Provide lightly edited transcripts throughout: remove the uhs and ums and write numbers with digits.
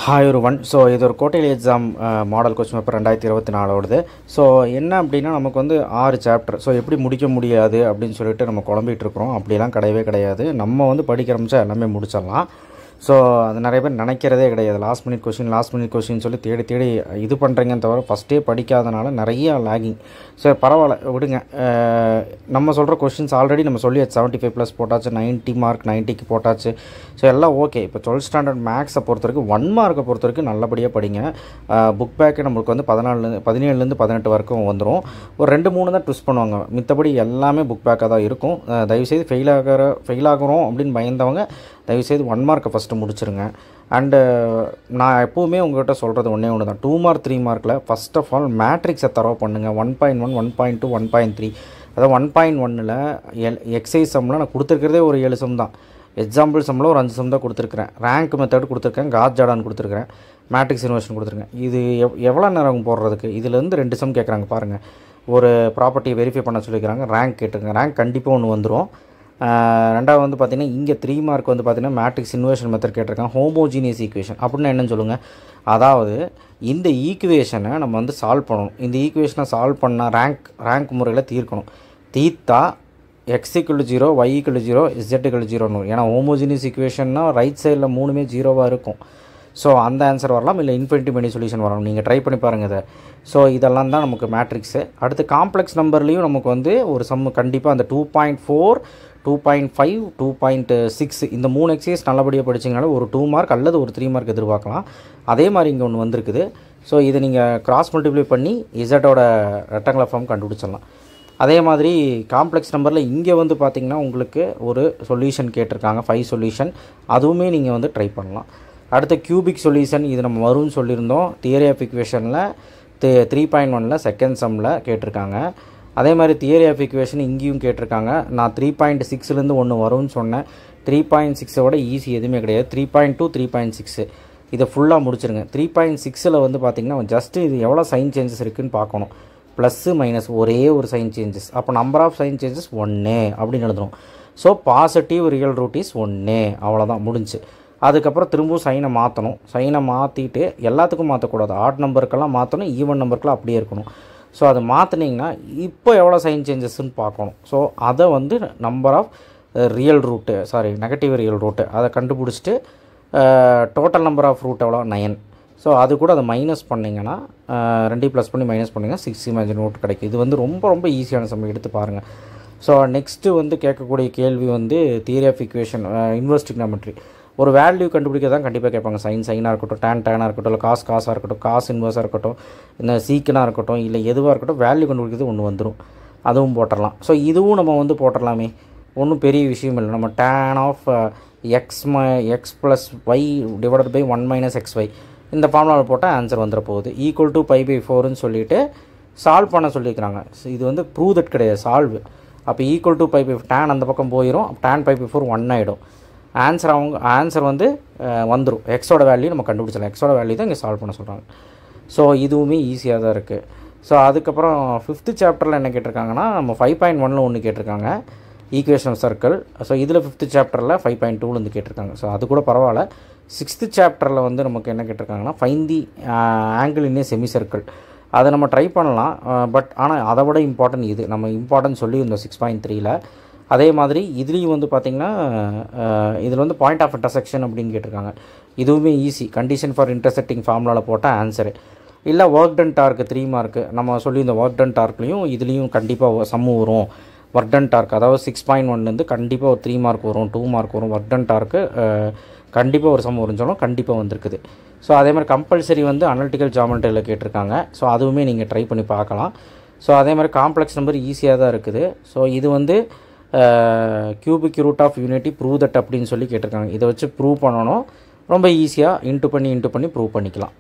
Hi ஒருவன். So இது ஒரு கோட்டையில் exam model question paper 2024 so என்ன அப்படின்னா நமக்கு வந்து 6 சாப்டர். ஸோ எப்படி முடிக்க முடியாது அப்படின்னு சொல்லிட்டு நம்ம குழம்பிட்டு இருக்கிறோம். அப்படிலாம் கிடையவே கிடையாது. நம்ம வந்து படிக்க ஆரம்பித்தா எல்லாமே முடிச்சிடலாம். ஸோ அது நிறைய பேர் நினைக்கிறதே கிடையாது. லாஸ்ட் மினிட் கொஸ்டின் சொல்லி தேடி தேடி இது பண்ணுறீங்கன்னு தவிர ஃபஸ்ட்டே படிக்காதனால நிறையா லேகிங். ஸோ பரவாயில்ல விடுங்க. நம்ம சொல்கிற கொஸ்டின்ஸ் ஆல்ரெடி நம்ம சொல்லி 75+ போட்டாச்சு, 90 மார்க் 90க்கு போட்டாச்சு. ஸோ எல்லாம் ஓகே. இப்போ 12th ஸ்டாண்டர்ட் மேக்ஸை பொறுத்த வரைக்கும் 1 மார்க்கை பொறுத்த வரைக்கும் நல்லபடியாக படிங்க. புக் பேக்கு நம்மளுக்கு வந்து 17லேருந்து 18 வரைக்கும் வந்துடும். ஒரு 2-3 தான் ட்விஸ்ட் பண்ணுவாங்க. மித்தபடி எல்லாமே புக் பேக்காக தான் இருக்கும். தயவுசெய்து ஃபெயில் ஆகிறோம் அப்படின்னு பயந்தவங்க தயவுசெய்து 1 மார்க்கை ஃபஸ்ட்டு முடிச்சிருங்க. அண்டு நான் எப்போவுமே உங்கள்கிட்ட சொல்கிறது ஒன்று தான். 2 மார்க் 3 மார்க்கில் ஃபஸ்ட் ஆஃப் ஆல் மேட்ரிக்ஸை தரவு பண்ணுங்கள். 1.1 1.2 1.3 அதாவது 1.1ல் எக்ஸைஸ் சம்மில் நான் கொடுத்துருக்கிறதே ஒரு 7 சம் தான். எக்ஸாம்பிள் சம்மில் ஒரு 5 சம் தான் கொடுத்துருக்குறேன். ரேங்க் மெத்தட் கொடுத்துருக்கேன், காஸ் ஜாடான் கொடுத்துருக்குறேன், மேட்ரிக்ஸ் இன்வர்ஷன் கொடுத்துருக்கேன். இது எவ்வளோ நேரம் போடுறதுக்கு? இதுலேருந்து 2 சம் கேட்குறாங்க பாருங்கள். ஒரு ப்ராப்பர்ட்டியை வெரிஃபை பண்ண சொல்லிக்கிறாங்க, ரேங்க் கேட்டுருங்க. ரேங்க் கண்டிப்பாக ஒன்று வந்துடும். ரெண்டாவது வந்து பார்த்திங்கன்னா இங்கே 3 மார்க் வந்து பார்த்திங்கன்னா மேட்ரிக்ஸ் இன்வர்ஷன் மெத்தட் கேட்டிருக்காங்க. ஹோமோஜீனியஸ் ஈக்குவேஷன் அப்படின்னா என்னன்னு சொல்லுங்கள். அதாவது இந்த ஈக்குவேஷனை நம்ம வந்து சால்வ் பண்ணணும். இந்த ஈக்குவேஷனை சால்வ் பண்ணால் ரேங்க் முறையில் தீர்க்கணும். Theertha x=0, y=0, z=0. ஏன்னா ஹோமோஜீனியஸ் ஈக்குவேஷன்னா ரைட் சைடில் 3மே 0வாக இருக்கும். ஸோ அந்த ஆன்சர் வரலாம், இல்லை இன்ஃபினிட்டி மெனி சொல்யூஷன் வரலாம். நீங்கள் ட்ரை பண்ணி பாருங்கள் இதை. ஸோ இதெல்லாம் தான் நமக்கு மேட்ரிக்ஸு. அடுத்து காம்ப்ளெக்ஸ் நம்பர்லேயும் நமக்கு வந்து ஒரு சம் கண்டிப்பாக அந்த 2.4 2.5 2.6 இந்த 3 எக்ஸைஸ் நல்லபடியாக படிச்சிங்கனால ஒரு 2 மார்க் அல்லது ஒரு 3 மார்க் எதிர்பார்க்கலாம். அதே மாதிரி இங்கே ஒன்று வந்திருக்குது. ஸோ இதை நீங்கள் கிராஸ் மல்டிப்ளை பண்ணி இசட்டோட ரெக்டாங்குலர் ஃபார்ம் கண்டுபிடிச்சிடலாம். அதே மாதிரி காம்ப்ளெக்ஸ் நம்பரில் இங்கே வந்து பார்த்திங்கன்னா உங்களுக்கு ஒரு சொல்யூஷன் கேட்டிருக்காங்க, 5 சொல்யூஷன். அதுவுமே நீங்கள் வந்து ட்ரை பண்ணலாம். அடுத்த கியூபிக் சொல்யூஷன் இது நம்ம வரும்னு சொல்லியிருந்தோம். தியரி ஆஃப் ஈக்குவேஷனில் 3.1ல் செகண்ட் சம்மில் கேட்டிருக்காங்க. அதே மாதிரி தியரி ஆஃப் ஈக்குவேஷன் இங்கேயும் கேட்டிருக்காங்க. நான் 3.6லேருந்து ஒன்று வரும்னு சொன்னேன். 3.6 விட ஈஸி எதுவுமே கிடையாது. 3.2 3.6 இதை ஃபுல்லாக முடிச்சிருங்க. 3.6ல் வந்து பார்த்திங்கன்னா ஜஸ்ட்டு இது எவ்வளோ சைன் சேஞ்சஸ் இருக்குதுன்னு பார்க்கணும். ப்ளஸ்ஸு மைனஸ் ஒரே ஒரு சைன் சேஞ்சஸ். அப்போ நம்பர் ஆஃப் சைன் சேஞ்சஸ் 1 அப்படின்னு எழுதணும். So positive real root is 1. அவ்வளோதான், முடிஞ்சு. அதுக்கப்புறம் திரும்பவும் சைனை மாற்றணும். சைனை மாற்றிட்டு எல்லாத்துக்கும் மாற்றக்கூடாது. ஆட் நம்பருக்கெல்லாம் மாற்றணும், ஈவன் நம்பருக்கெல்லாம் அப்படியே இருக்கணும். ஸோ அதை மாற்றினீங்கன்னா இப்போ எவ்வளோ சைன் சேஞ்சஸ்ன்னு பார்க்கணும். ஸோ அதை வந்து number of real root negative real root அதை கண்டுபிடிச்சிட்டு டோட்டல் நம்பர் ஆஃப் ரூட் எவ்வளோ 9. ஸோ அது கூட அதை மைனஸ் பண்ணிங்கன்னா 2 ப்ளஸ் பண்ணி மைனஸ் பண்ணிங்கன்னா 6 இமேஜின் ரூட் கிடைக்கும். இது வந்து ரொம்ப ரொம்ப ஈஸியான சம், எடுத்து பாருங்கள். ஸோ நெக்ஸ்ட்டு வந்து கேட்கக்கூடிய கேள்வி வந்து theory of equation inverse trigonometry. ஒரு வேல்யூ கண்டுபிடிக்க தான் கண்டிப்பாக கேட்பாங்க. சைனாக இருக்கட்டும், டேனாக இருக்கட்டும், இல்லை காஸாக இருக்கட்டும், காஸ் இன்வர்ஸாக இருக்கட்டும், இந்த சீக்கனாக இருக்கட்டும், இல்லை எதுவாக இருக்கட்டும், வேல்யூ கண்டுபிடிக்கிறது ஒன்று வந்துடும். அதுவும் போட்டுடலாம். ஸோ இதுவும் நம்ம வந்து போட்டுடலாமே, ஒன்றும் பெரிய விஷயம் இல்லை. நம்ம tan of x + y divided by 1 - xy இந்த ஃபார்முலாவில் போட்டால் ஆன்சர் வந்துட போகுது. = π/4ன்னு சொல்லிவிட்டு சால்வ் பண்ண சொல்லியிருக்கிறாங்க. இது வந்து ப்ரூவ் தட் கிடையாது, சால்வ். அப்போ = π/4 tan அந்த பக்கம் போயிடும். tan π/4 1 ஆகிடும். ஆன்சர் வந்து வந்துடும். எக்ஸோட வேல்யூ நம்ம கண்டுபிடிச்சலாம். எக்ஸோட வேல்யூ தான் இங்கே சால்வ் பண்ண சொல்கிறாங்க. ஸோ இதுவுமே ஈஸியாக தான் இருக்குது. ஸோ அதுக்கப்புறம் 5th சாப்டரில் என்ன கேட்டிருக்காங்கன்னா, நம்ம 5.1ல் ஒன்று கேட்டிருக்காங்க, ஈக்குவேஷன் சர்க்கிள். ஸோ இதில் 5th சாப்டரில் 5.2லேருந்து கேட்டிருக்காங்க. ஸோ அது கூட பரவாயில்ல. 6th சாப்டரில் வந்து நமக்கு என்ன கேட்டிருக்காங்கன்னா, find the angle in a semi circle. அதை நம்ம ட்ரை பண்ணலாம். பட் ஆனால் அதை விட இம்பார்ட்டன்ட் இது நம்ம இம்பார்ட்டன்ட் சொல்லியிருந்தோம் 6.3ல். அதே மாதிரி இதுலேயும் வந்து பார்த்திங்கன்னா இதில் வந்து பாயிண்ட் ஆஃப் இன்டர்செக்ஷன் அப்படின்னு கேட்டிருக்காங்க. இதுவுமே ஈஸி. கண்டிஷன் ஃபார் இன்டர்செக்டிங் ஃபார்முலாவில் போட்டால் ஆன்சரு. இல்லை ஒர்க் டன் டார்க்கு 3 மார்க்கு நம்ம சொல்லி இந்த ஒர்க் டன் டார்க்லேயும் இதுலேயும் கண்டிப்பாக சம்மு வரும். ஒர்க் டன் டார்க் அதாவது 6.1லேருந்து கண்டிப்பாக ஒரு 3 மார்க் வரும், 2 மார்க் வரும். ஒர்க் டன் டார்க்கு கண்டிப்பாக ஒரு சம் வரும்னு சொன்னோம், கண்டிப்பாக வந்திருக்குது. ஸோ அதே மாதிரி கம்பல்சரி வந்து அனலிட்டிக்கல் ஜாமெட்ரியில் கேட்டிருக்காங்க. ஸோ அதுவுமே நீங்கள் ட்ரை பண்ணி பார்க்கலாம். ஸோ அதே மாதிரி காம்ப்ளெக்ஸ் நம்பர் ஈஸியாக தான் இருக்குது. ஸோ இது வந்து cubic root of unity prove that அப்படின்னு சொல்லி கேட்டிருக்காங்க. இதை வச்சு ப்ரூவ் பண்ணணும். ரொம்ப ஈஸியாக இன்ட்டு பண்ணி ப்ரூவ் பண்ணிக்கலாம்.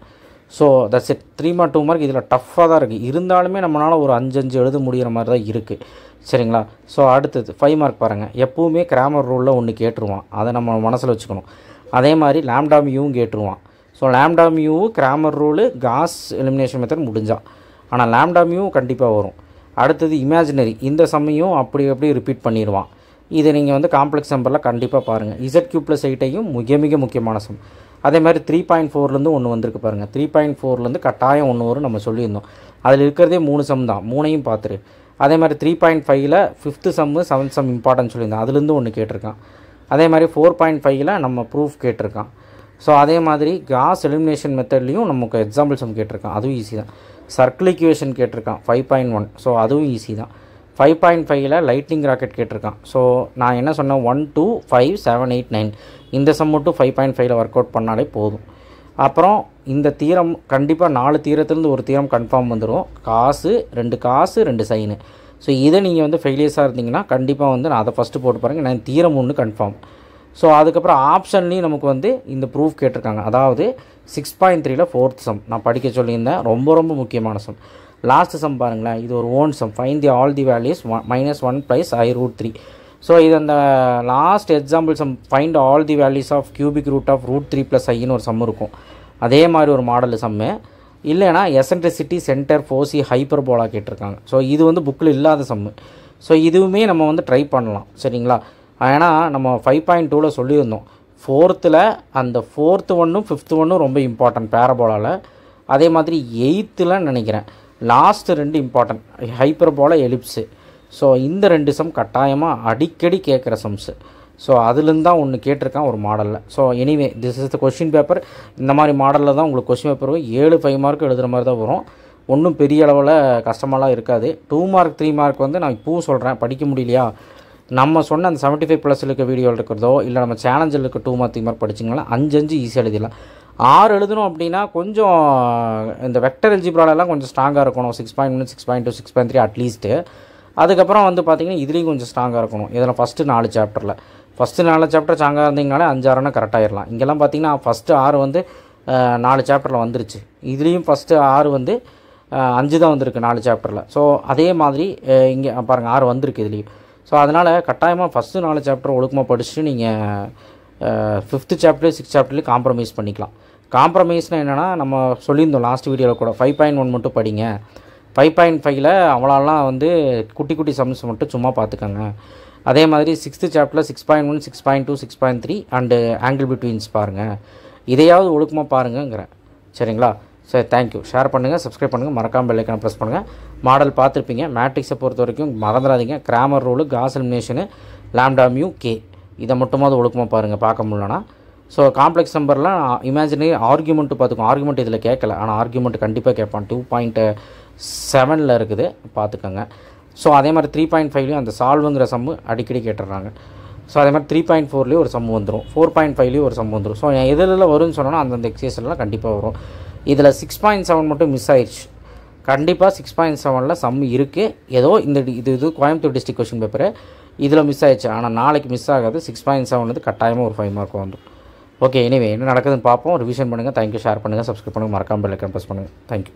So that's it. 3 mark 2 mark இதில் டஃப்பாக தான் இருக்குது. இருந்தாலுமே நம்மளால் ஒரு 5 எழுத முடிகிற மாதிரி தான் இருக்குது. சரிங்களா? ஸோ அடுத்தது 5 மார்க் பாருங்கள். எப்போவுமே கிராமர் ரூலில் ஒன்று கேட்டுருவான், அதை நம்ம மனசில் வச்சுக்கணும். அதே மாதிரி லாம்டா மியூவும் கேட்டுருவான். So lambda mu Cramer rule Gauss elimination method முடிஞ்சான். ஆனால் லாம்டா மியூ கண்டிப்பாக வரும். அடுத்தது இமேஜினரி. இந்த சம்மையும் அப்படி ரிப்பீட் பண்ணிடுவான். இது நீங்கள் வந்து காம்ப்ளெக்ஸ் நம்பரில் கண்டிப்பாக பாருங்கள். ZQ + 8ஐயும் மிக மிக முக்கியமான சம். அதே மாதிரி 3.4லேருந்து ஒன்று வந்திருக்கு பாருங்கள். 3.4லேருந்து கட்டாயம் ஒன்று வரும் நம்ம சொல்லியிருந்தோம். அதில் இருக்கிறதே 3 சம் தான், 3ஐயும் பார்த்துரு. அதே மாதிரி 3.5ல் 5th சம்மு 7th சம் இம்பார்ட்டன்ட் சொல்லியிருந்தோம், அதுலேருந்து ஒன்று கேட்டிருக்கான். அதே மாதிரி 4.5ல் நம்ம ப்ரூஃப் கேட்டிருக்கான். ஸோ அதே மாதிரி காஸ் எலிமினேஷன் மெத்தட்லேயும் நமக்கு எக்ஸாம்பிள் சம் கேட்டிருக்கான், அதுவும் ஈஸி தான். சர்க்கிள் ஈக்குவேஷன் கேட்டிருக்கான் 5.1, ஸோ அதுவும் ஈஸி தான். 5.5ல் லைட்னிங் ராக்கெட் கேட்டிருக்கான். ஸோ நான் என்ன சொன்னேன், 1 2 5 7 8 9 இந்த சம் மட்டும் 5.5ல் ஒர்க் அவுட் பண்ணாலே போதும். அப்புறம் இந்த தீரம் கண்டிப்பாக 4 தீரத்துலேருந்து ஒரு தீரம் கன்ஃபார்ம் வந்துடும். காசு 2 சைனு. ஸோ இதை நீங்கள் வந்து ஃபெயிலியர்ஸாக இருந்தீங்கன்னா கண்டிப்பாக வந்து நான் அதை ஃபஸ்ட்டு போட்டு பாருங்கள். நான் தீரம் 1 கன்ஃபார்ம். ஸோ அதுக்கப்புறம் ஆப்ஷன்லேயும் நமக்கு வந்து இந்த ப்ரூஃப் கேட்டிருக்காங்க. அதாவது 6.3ல் 4th சம் நான் படிக்க சொல்லியிருந்தேன், ரொம்ப ரொம்ப முக்கியமான சம். லாஸ்ட் சம் பாருங்களேன், இது ஒரு own sum. Find the all the values -1 + I√3. So இது அந்த last example sum, find all the values of cubic root of √3 + Iன்னு ஒரு சம் இருக்கும். அதே மாதிரி ஒரு மாடல் சம்மு. இல்லைனா எசன்ட்ரிசிட்டி சென்டர் ஃபோர்சி ஹைப்பர்போலா கேட்டிருக்காங்க. ஸோ இது வந்து புக்கில் இல்லாத சம்மு. ஸோ இதுவுமே நம்ம வந்து ட்ரை பண்ணலாம், சரிங்களா? ஏன்னா நம்ம 5.2ல் சொல்லியிருந்தோம், 4th அந்த 4th ஒன்றும் 5th ஒன்றும் ரொம்ப இம்பார்ட்டன்ட் பேரபோலாவில். அதே மாதிரி 8th நினைக்கிறேன் last 2 important, hyperbola ellipse. So இந்த 2 சம் கட்டாயமாக அடிக்கடி கேட்குற சம்ஸு. ஸோ அதுலேருந்து தான் ஒன்று கேட்டிருக்கான் ஒரு மாடலில். So anyway this is the question paper. இந்த மாதிரி மாடலில் தான் உங்களுக்கு கொஷின் பேப்பர் 7 5 மார்க் எழுதுகிற மாதிரி தான் வரும். ஒன்றும் பெரிய அளவில் கஷ்டமாலாம் இருக்காது. 2 மார்க் 3 மார்க் வந்து நான் இப்போவும் சொல்கிறேன், படிக்க முடியலையா நம்ம சொன்ன அந்த 75+ இருக்க வீடியோவில் இருக்கிறதோ இல்லை நம்ம சேலஞ்சில் இருக்க 2 மார்க் 3 மார்க் படிச்சிங்கன்னா 5 ஈஸியாக எழுதிடலாம். 6 எழுதணும் அப்படின்னா கொஞ்சம் இந்த வெக்டர் எல்ஜிப்ராலெல்லாம் கொஞ்சம் ஸ்ட்ராங்காக இருக்கணும். 6.1 6.2 6.3 அட்லீஸ்ட்டு. அதுக்கப்புறம் வந்து பார்த்திங்கன்னா இதுலேயும் கொஞ்சம் ஸ்ட்ராங்காக இருக்கணும். இதில் ஃபஸ்ட்டு 4 சாப்டரில் 4 சாப்டர் ஸ்ட்ராங்காக இருந்தீங்கனாலே 5 6னா கரெக்டாகிடலாம். இங்கெல்லாம் பார்த்திங்கன்னா ஃபஸ்ட்டு 6 வந்து 4 சாப்டரில் வந்துருச்சு. இதுலேயும் ஃபஸ்ட்டு 6 வந்து 5 தான் வந்திருக்கு 4 சாப்டரில். ஸோ அதே மாதிரி இங்கே பாருங்கள் 6 வந்திருக்கு இதுலேயும். ஸோ அதனால் கட்டாயமாக ஃபஸ்ட்டு 4 சாப்டர் ஒழுக்கமாக படிச்சுட்டு நீங்கள் 5th சாப்டர் 6th சாப்டர்லேயும் காம்ப்ரமைஸ் பண்ணிக்கலாம். காம்ப்ரமைஸ்னால் என்னென்னா நம்ம சொல்லியிருந்தோம் லாஸ்ட் வீடியோவில் கூட 5.1 மட்டும் படிங்க. 5.5ல் அவ்வளோலாம் வந்து குட்டி குட்டி சம்ஸ் மட்டும் சும்மா பார்த்துக்கோங்க. அதே மாதிரி 6th சாப்டரில் 6.1 6.2 6.3 அண்டு ஆங்கிள் பிட்வீன்ஸ் பாருங்கள். இதையாவது ஒழுக்கமாக பாருங்கங்கிறேன், சரிங்களா? சரி, தேங்க்யூ. ஷேர் பண்ணுங்கள், சப்ஸ்கிரைப் பண்ணுங்கள், மறக்காமல் பெல் ஐக்கானை ப்ரெஸ் பண்ணுங்கள். மாடல் பார்த்துருப்பீங்க. மேட்ரிக்ஸை பொறுத்த வரைக்கும் மறந்துடாதீங்க, Cramer rule, Gauss elimination, lambda mu K, இதை மட்டுமாவது ஒழுக்கமாக பாருங்கள் பார்க்க முடியலன்னா. ஸோ காம்ப்ளெக்ஸ் நம்பர்லாம் இமேஜினரி ஆர்கியூமெண்ட்டு பார்த்துக்கோங்க. ஆர்கியூமெண்ட் இதில் கேட்கல, ஆனால் ஆர்கியூமெண்ட் கண்டிப்பாக கேட்பான். 2.7ல் இருக்குது, பார்த்துக்கோங்க. ஸோ அதே மாதிரி 3.5லேயும் அந்த சால்வுங்கிற சம்மு அடிக்கடி கேட்டுடுறாங்க. ஸோ அதே மாதிரி 3.4லேயும் ஒரு சம் வந்துடும், 4.5லேயும் ஒரு சம் வந்துடும். ஸோ எதில் வரும்னு சொன்னால் அந்தந்த எக்ஸசைஸ்லாம் கண்டிப்பாக வரும். இதில் 6.7 மட்டும் மிஸ் ஆயிடுச்சு. கண்டிப்பாக 6.7ல் சம் இருக்குது. ஏதோ இந்த இது கோயம்புத்தூர் டிஸ்ட்ரிக்ட் கொஷின் பேப்பரு இதில் மிஸ் ஆயிடுச்சு. ஆனால் நாளைக்கு மிஸ் ஆகாது. 6.7 கட்டாயமாக ஒரு 5 மார்க் வந்துடும். ஓகே, எனிவே என்ன நடக்குதுன்னு பார்ப்போம். ரிவிஷன் பண்ணுங்கள். தேங்க்யூ. ஷேர் பண்ணுங்கள், சப்ஸ்கிரைப் பண்ணுங்கள், மறக்காமல் பெல் ஐக்கான் ப்ரெஸ் பண்ணுங்கள். தேங்க்யூ.